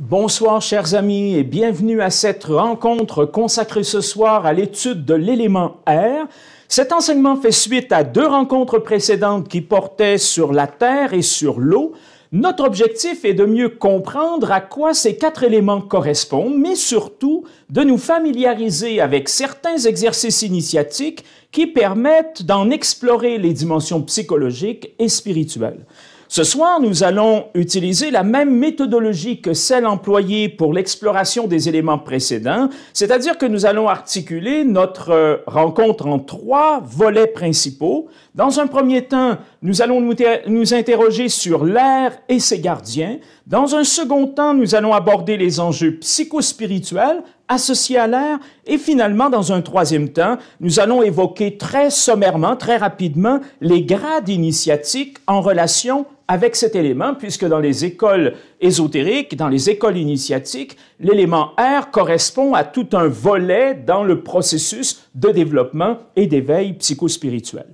Bonsoir chers amis et bienvenue à cette rencontre consacrée ce soir à l'étude de l'élément air. Cet enseignement fait suite à deux rencontres précédentes qui portaient sur la terre et sur l'eau. Notre objectif est de mieux comprendre à quoi ces quatre éléments correspondent, mais surtout de nous familiariser avec certains exercices initiatiques qui permettent d'en explorer les dimensions psychologiques et spirituelles. Ce soir, nous allons utiliser la même méthodologie que celle employée pour l'exploration des éléments précédents, c'est-à-dire que nous allons articuler notre rencontre en trois volets principaux. Dans un premier temps, nous allons nous interroger sur l'air et ses gardiens. Dans un second temps, nous allons aborder les enjeux psychospirituels associés à l'air. Et finalement, dans un troisième temps, nous allons évoquer très sommairement, très rapidement, les grades initiatiques en relation avec cet élément, puisque dans les écoles ésotériques, dans les écoles initiatiques, l'élément air correspond à tout un volet dans le processus de développement et d'éveil psychospirituel.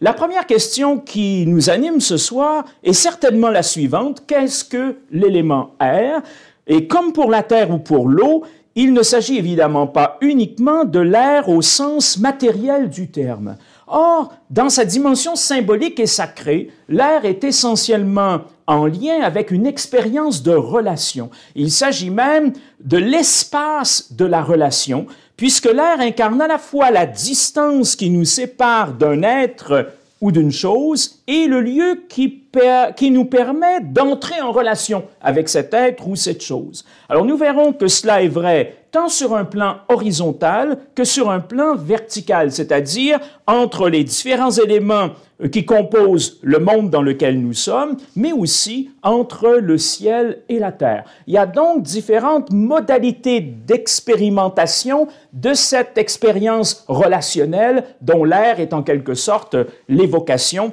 La première question qui nous anime ce soir est certainement la suivante. Qu'est-ce que l'élément air? Et comme pour la terre ou pour l'eau, il ne s'agit évidemment pas uniquement de l'air au sens matériel du terme. Or, dans sa dimension symbolique et sacrée, l'air est essentiellement en lien avec une expérience de relation. Il s'agit même de l'espace de la relation, puisque l'air incarne à la fois la distance qui nous sépare d'un être ou d'une chose et le lieu qui nous permet d'entrer en relation avec cet être ou cette chose. Alors nous verrons que cela est vrai tant sur un plan horizontal que sur un plan vertical, c'est-à-dire entre les différents éléments qui composent le monde dans lequel nous sommes, mais aussi entre le ciel et la terre. Il y a donc différentes modalités d'expérimentation de cette expérience relationnelle dont l'air est en quelque sorte l'évocation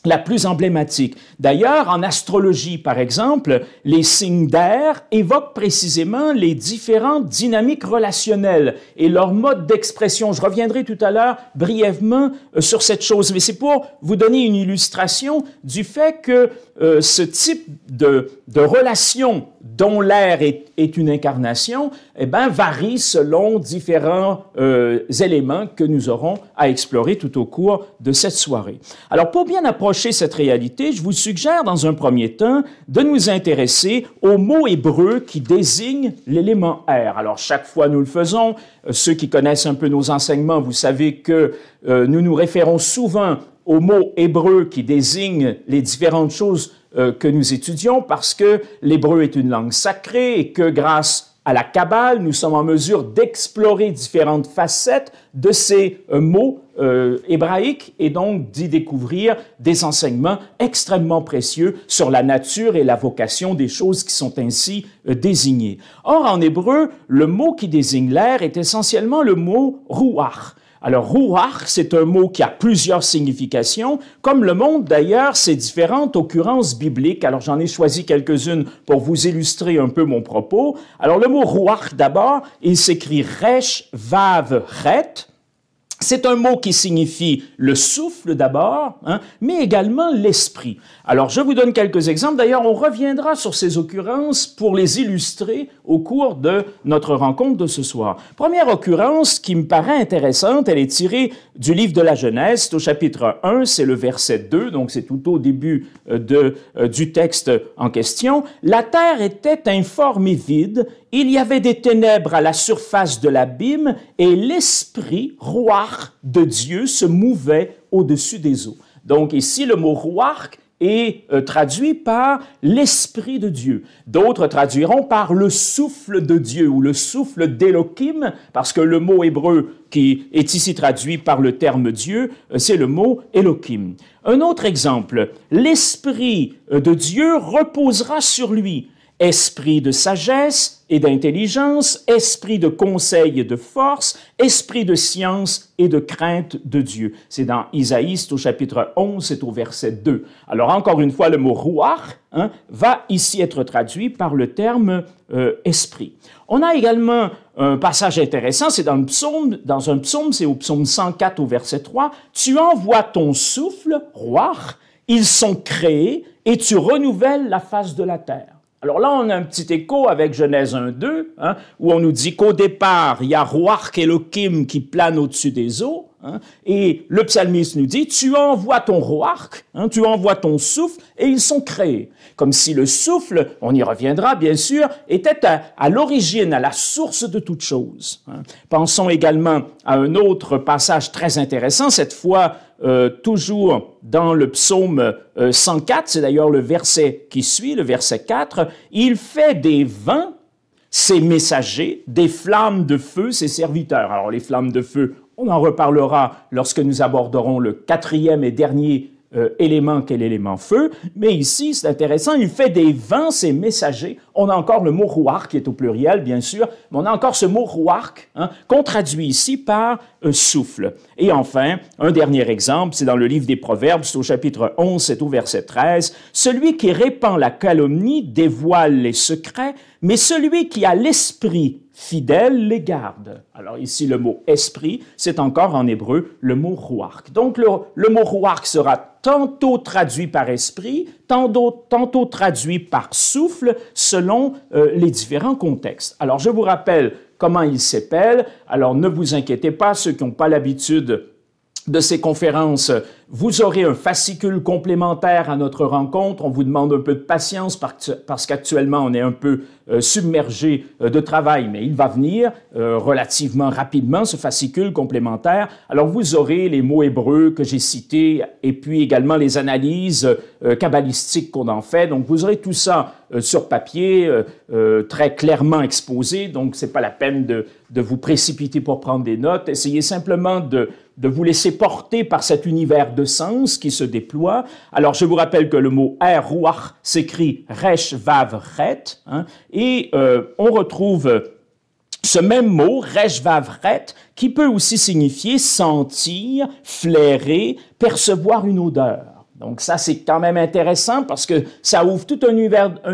la plus emblématique. D'ailleurs, en astrologie, par exemple, les signes d'air évoquent précisément les différentes dynamiques relationnelles et leur mode d'expression. Je reviendrai tout à l'heure brièvement sur cette chose, mais c'est pour vous donner une illustration du fait que ce type de relation dont l'air est une incarnation, varie selon différents éléments que nous aurons à explorer tout au cours de cette soirée. Alors, pour bien approcher cette réalité, je vous suggère dans un premier temps de nous intéresser au mot hébreu qui désigne l'élément air. Alors, chaque fois nous le faisons, ceux qui connaissent un peu nos enseignements, vous savez que nous nous référons souvent au mot hébreu qui désigne les différentes choses que nous étudions parce que l'hébreu est une langue sacrée et que grâce à la Kabbale, nous sommes en mesure d'explorer différentes facettes de ces mots hébraïques et donc d'y découvrir des enseignements extrêmement précieux sur la nature et la vocation des choses qui sont ainsi désignées. Or, en hébreu, le mot qui désigne l'air est essentiellement le mot « ruach ». Alors, ruach, c'est un mot qui a plusieurs significations, comme le montrent d'ailleurs ces différentes occurrences bibliques. Alors, j'en ai choisi quelques-unes pour vous illustrer un peu mon propos. Alors, le mot ruach, d'abord, il s'écrit resh, vav, chet. C'est un mot qui signifie le souffle d'abord, mais également l'esprit. Alors, je vous donne quelques exemples. D'ailleurs, on reviendra sur ces occurrences pour les illustrer au cours de notre rencontre de ce soir. Première occurrence qui me paraît intéressante, elle est tirée du livre de la Genèse, c'est au chapitre 1, c'est le verset 2, donc c'est tout au début du texte en question. La terre était informe et vide, il y avait des ténèbres à la surface de l'abîme et l'esprit, ruach, de Dieu se mouvait au-dessus des eaux. Donc ici, le mot ruach est traduit par l'Esprit de Dieu. D'autres traduiront par le souffle de Dieu ou le souffle d'Élohim, parce que le mot hébreu qui est ici traduit par le terme Dieu, c'est le mot Élohim. Un autre exemple, l'Esprit de Dieu reposera sur lui. Esprit de sagesse et d'intelligence, esprit de conseil et de force, esprit de science et de crainte de Dieu. C'est dans Isaïe, c'est au chapitre 11, c'est au verset 2. Alors encore une fois, le mot ruach va ici être traduit par le terme esprit. On a également un passage intéressant, c'est dans un psaume, c'est au psaume 104 au verset 3. Tu envoies ton souffle, ruach, ils sont créés et tu renouvelles la face de la terre. Alors là, on a un petit écho avec Genèse 1-2, hein, où on nous dit qu'au départ, il y a Ruach Elohim qui plane au-dessus des eaux, hein, et le psalmiste nous dit, tu envoies ton Ruach, hein, tu envoies ton souffle, et ils sont créés. Comme si le souffle, on y reviendra bien sûr, était à l'origine, à la source de toute chose. Hein. Pensons également à un autre passage très intéressant, cette fois toujours dans le psaume 104, c'est d'ailleurs le verset qui suit, le verset 4, « Il fait des vents, ses messagers, des flammes de feu, ses serviteurs. » Alors les flammes de feu, on en reparlera lorsque nous aborderons le quatrième et dernier élément qu'est l'élément feu, mais ici, c'est intéressant, il fait des vents, ses messagers. On a encore le mot ruach, qui est au pluriel, bien sûr, mais on a encore ce mot ruach, hein, qu'on traduit ici par souffle. Et enfin, un dernier exemple, c'est dans le livre des Proverbes, c'est au chapitre 11, c'est au verset 13, « Celui qui répand la calomnie dévoile les secrets, mais celui qui a l'esprit fidèle les garde. » Alors ici, le mot « esprit », c'est encore en hébreu le mot « ruach ». Donc le mot « ruach » sera tantôt traduit par esprit, tantôt traduit par souffle, selon les différents contextes. Alors je vous rappelle comment il s'appelle. Alors ne vous inquiétez pas, ceux qui n'ont pas l'habitude de ces conférences, vous aurez un fascicule complémentaire à notre rencontre. On vous demande un peu de patience parce qu'actuellement, on est un peu submergé de travail, mais il va venir relativement rapidement, ce fascicule complémentaire. Alors, vous aurez les mots hébreux que j'ai cités et puis également les analyses kabbalistiques qu'on en fait. Donc, vous aurez tout ça sur papier, très clairement exposé. Donc, c'est pas la peine de vous précipiter pour prendre des notes. Essayez simplement de vous laisser porter par cet univers de sens qui se déploie. Alors, je vous rappelle que le mot « ruach » s'écrit « resh vav ret hein, », et on retrouve ce même mot, « resh vav ret », qui peut aussi signifier sentir, flairer, percevoir une odeur. Donc ça, c'est quand même intéressant parce que ça ouvre tout un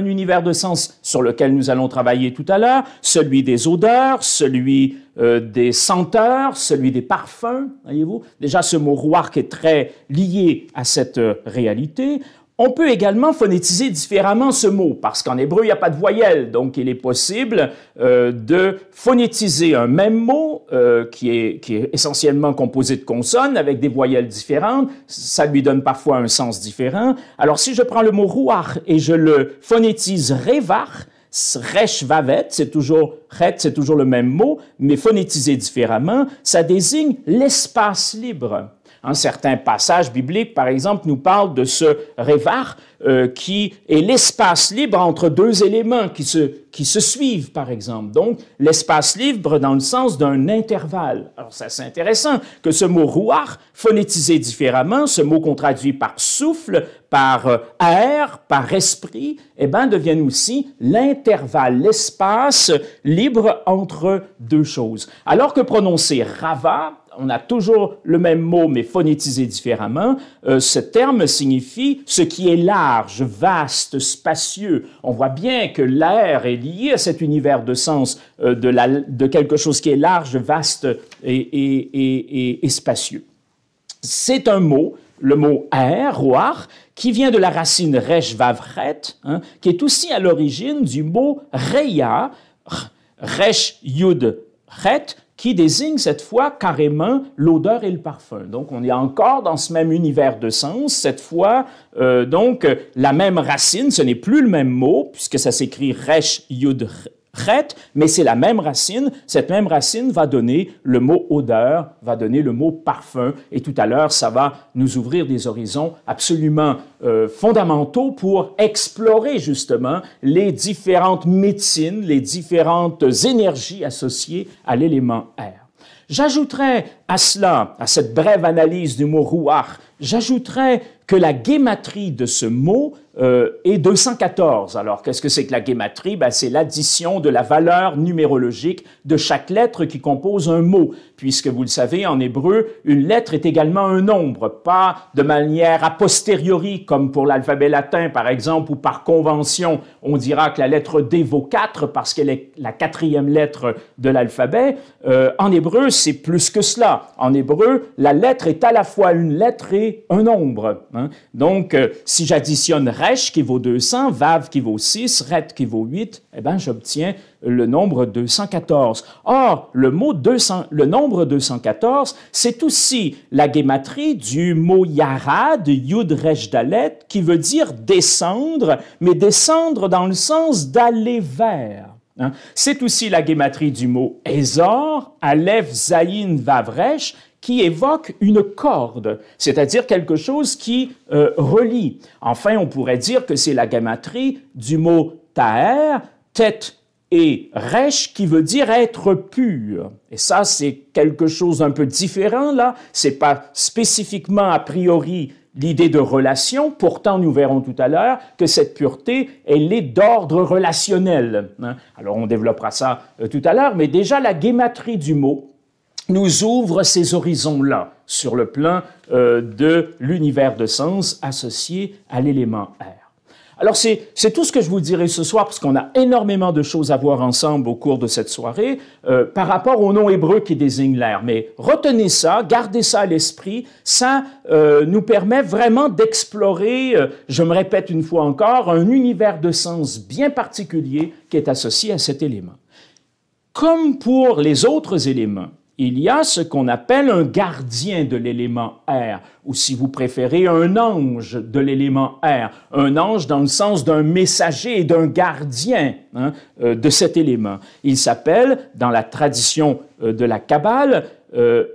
univers de sens sur lequel nous allons travailler tout à l'heure, celui des odeurs, celui des senteurs, celui des parfums, voyez-vous. Déjà, ce mot « ruach » est très lié à cette réalité. On peut également phonétiser différemment ce mot, parce qu'en hébreu, il n'y a pas de voyelle, donc il est possible de phonétiser un même mot qui est essentiellement composé de consonnes avec des voyelles différentes. Ça lui donne parfois un sens différent. Alors, si je prends le mot « ruach » et je le phonétise « revach », resh vavet, c'est toujours le même mot, mais phonétisé différemment, ça désigne l'espace libre. Un certain passage biblique, par exemple, nous parle de ce révar qui est l'espace libre entre deux éléments qui se suivent, par exemple. Donc, l'espace libre dans le sens d'un intervalle. Alors, ça, c'est intéressant que ce mot « ruach », phonétisé différemment, ce mot qu'on traduit par souffle, par air, par esprit, eh bien, devienne aussi l'intervalle, l'espace libre entre deux choses. Alors que prononcer « rava », on a toujours le même mot, mais phonétisé différemment. Ce terme signifie ce qui est large, vaste, spacieux. On voit bien que l'air est lié à cet univers de sens de quelque chose qui est large, vaste et spacieux. C'est un mot, le mot air, ruach, qui vient de la racine resh vav ret, hein, qui est aussi à l'origine du mot reya, resh yud ret, qui désigne cette fois carrément l'odeur et le parfum. Donc, on est encore dans ce même univers de sens. Cette fois, donc, la même racine, ce n'est plus le même mot, puisque ça s'écrit resh yud ret, mais c'est la même racine. Cette même racine va donner le mot odeur, va donner le mot parfum. Et tout à l'heure, ça va nous ouvrir des horizons absolument fondamentaux pour explorer justement les différentes médecines, les différentes énergies associées à l'élément air. J'ajouterais à cela, à cette brève analyse du mot ruach, j'ajouterais que la guématrie de ce mot est 214. Alors, qu'est-ce que c'est que la guématrie? Ben, c'est l'addition de la valeur numérologique de chaque lettre qui compose un mot, puisque vous le savez, en hébreu, une lettre est également un nombre, pas de manière a posteriori, comme pour l'alphabet latin, par exemple, ou par convention, on dira que la lettre D vaut 4 parce qu'elle est la quatrième lettre de l'alphabet. En hébreu, c'est plus que cela. En hébreu, la lettre est à la fois une lettre et un nombre. Hein? Donc, si j'additionne resh qui vaut 200, vav qui vaut 6, ret qui vaut 8, eh bien, j'obtiens le nombre 214. Or, le nombre 214, c'est aussi la gématrie du mot yarad, yud resh dalet, qui veut dire descendre, mais descendre dans le sens d'aller vers. Hein? C'est aussi la gématrie du mot Ezor, Aleph, Zayin, Vav, Resh, qui évoque une corde, c'est-à-dire quelque chose qui relie. Enfin, on pourrait dire que c'est la gématrie du mot Taher, Tet et Resh, qui veut dire être pur. Et ça, c'est quelque chose d'un peu différent, là. C'est pas spécifiquement a priori l'idée de relation, pourtant nous verrons tout à l'heure que cette pureté, elle est d'ordre relationnel. Hein? Alors on développera ça tout à l'heure, mais déjà la gématrie du mot nous ouvre ces horizons-là sur le plan de l'univers de sens associé à l'élément R. Alors, c'est tout ce que je vous dirai ce soir, parce qu'on a énormément de choses à voir ensemble au cours de cette soirée par rapport au nom hébreu qui désigne l'air. Mais retenez ça, gardez ça à l'esprit, ça nous permet vraiment d'explorer, je me répète une fois encore, un univers de sens bien particulier qui est associé à cet élément. Comme pour les autres éléments, il y a ce qu'on appelle un gardien de l'élément R, ou si vous préférez, un ange de l'élément R. Un ange dans le sens d'un messager et d'un gardien de cet élément. Il s'appelle, dans la tradition de la Kabbale,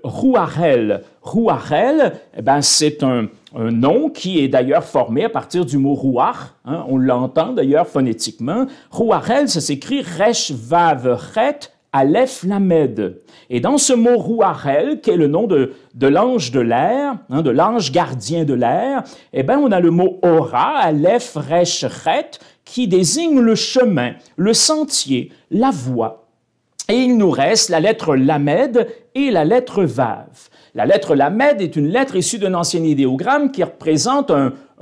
Ruachel. Ruachel, eh ben, c'est un nom qui est d'ailleurs formé à partir du mot ruach, on l'entend d'ailleurs phonétiquement. Ruachel, ça s'écrit Resh Vav Chet Aleph Lamed. Et dans ce mot Ruachel, qui est le nom de l'ange de l'air, de l'ange gardien de l'air, eh bien, on a le mot Ora, Aleph Resh Chet, qui désigne le chemin, le sentier, la voie. Et il nous reste la lettre Lamed et la lettre Vav. La lettre Lamed est une lettre issue d'un ancien idéogramme qui représente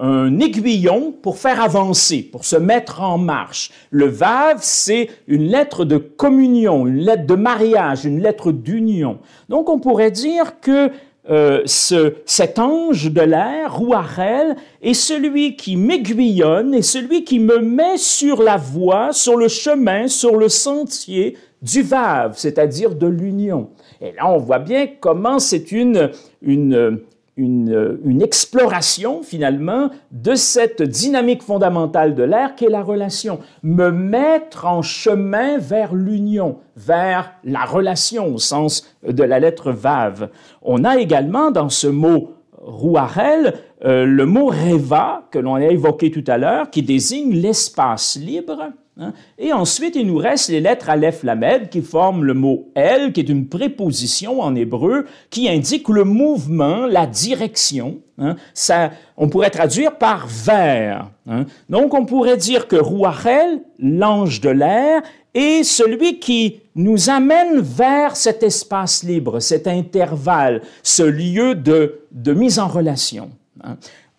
un aiguillon pour faire avancer, pour se mettre en marche. Le Vav, c'est une lettre de communion, une lettre de mariage, une lettre d'union. Donc, on pourrait dire que cet ange de l'air, Ruachel, est celui qui m'aiguillonne et celui qui me met sur la voie, sur le chemin, sur le sentier du Vav, c'est-à-dire de l'union. Et là, on voit bien comment c'est une exploration, finalement, de cette dynamique fondamentale de l'air qu'est la relation. Me mettre en chemin vers l'union, vers la relation, au sens de la lettre Vav. On a également, dans ce mot Ruachel, le mot Reva, que l'on a évoqué tout à l'heure, qui désigne l'espace libre. Et ensuite, il nous reste les lettres Aleph Lamed qui forment le mot El, qui est une préposition en hébreu qui indique le mouvement, la direction. Ça, on pourrait traduire par vers. Donc, on pourrait dire que Ruachel, l'ange de l'air, est celui qui nous amène vers cet espace libre, cet intervalle, ce lieu de mise en relation.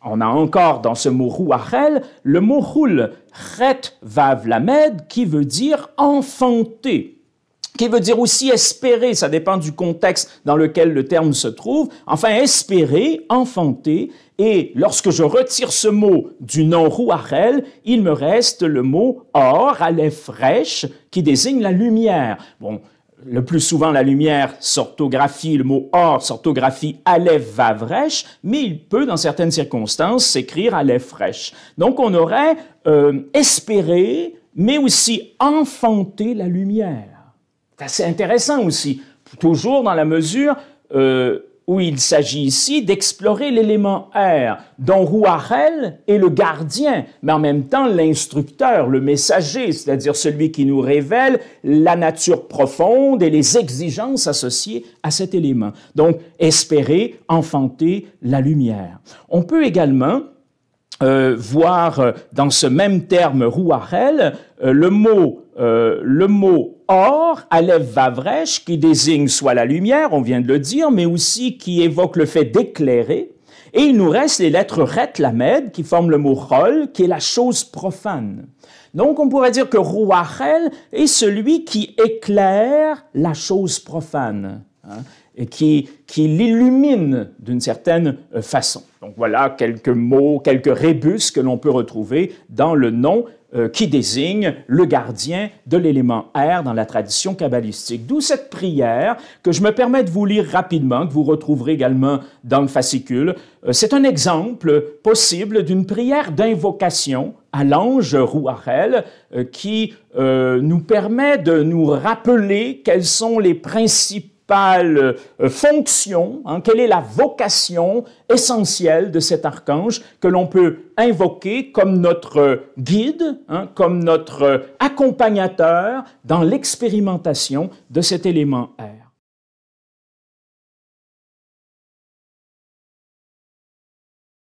On a encore dans ce mot Ruachel le mot Hul, Chet Vav Lamed, qui veut dire enfanter, qui veut dire aussi espérer, ça dépend du contexte dans lequel le terme se trouve, enfin espérer, enfanter, et lorsque je retire ce mot du nom Ruachel, il me reste le mot Or, Aleph Resh, qui désigne la lumière. Bon, le plus souvent, la lumière s'orthographie, le mot Or s'orthographie Aleph Vav Resh, mais il peut, dans certaines circonstances, s'écrire Aleph Resh. Donc, on aurait espéré, mais aussi enfanté la lumière. C'est assez intéressant aussi, toujours dans la mesure où il s'agit ici d'explorer l'élément R, dont Ruachel est le gardien, mais en même temps l'instructeur, le messager, c'est-à-dire celui qui nous révèle la nature profonde et les exigences associées à cet élément. Donc, espérer, enfanter la lumière. On peut également voir dans ce même terme Ruachel le mot Or, Aleph Vav Resh, qui désigne soit la lumière, on vient de le dire, mais aussi qui évoque le fait d'éclairer. Et il nous reste les lettres Ret Lamed, qui forment le mot Chol, qui est la chose profane. Donc, on pourrait dire que Ruachel est celui qui éclaire la chose profane. et qui l'illumine d'une certaine façon. Donc voilà quelques mots, quelques rébus que l'on peut retrouver dans le nom qui désigne le gardien de l'élément air dans la tradition kabbalistique. D'où cette prière que je me permets de vous lire rapidement, que vous retrouverez également dans le fascicule. C'est un exemple possible d'une prière d'invocation à l'ange Ruachel qui nous permet de nous rappeler quels sont les principales fonction, quelle est la vocation essentielle de cet archange que l'on peut invoquer comme notre guide, comme notre accompagnateur dans l'expérimentation de cet élément air.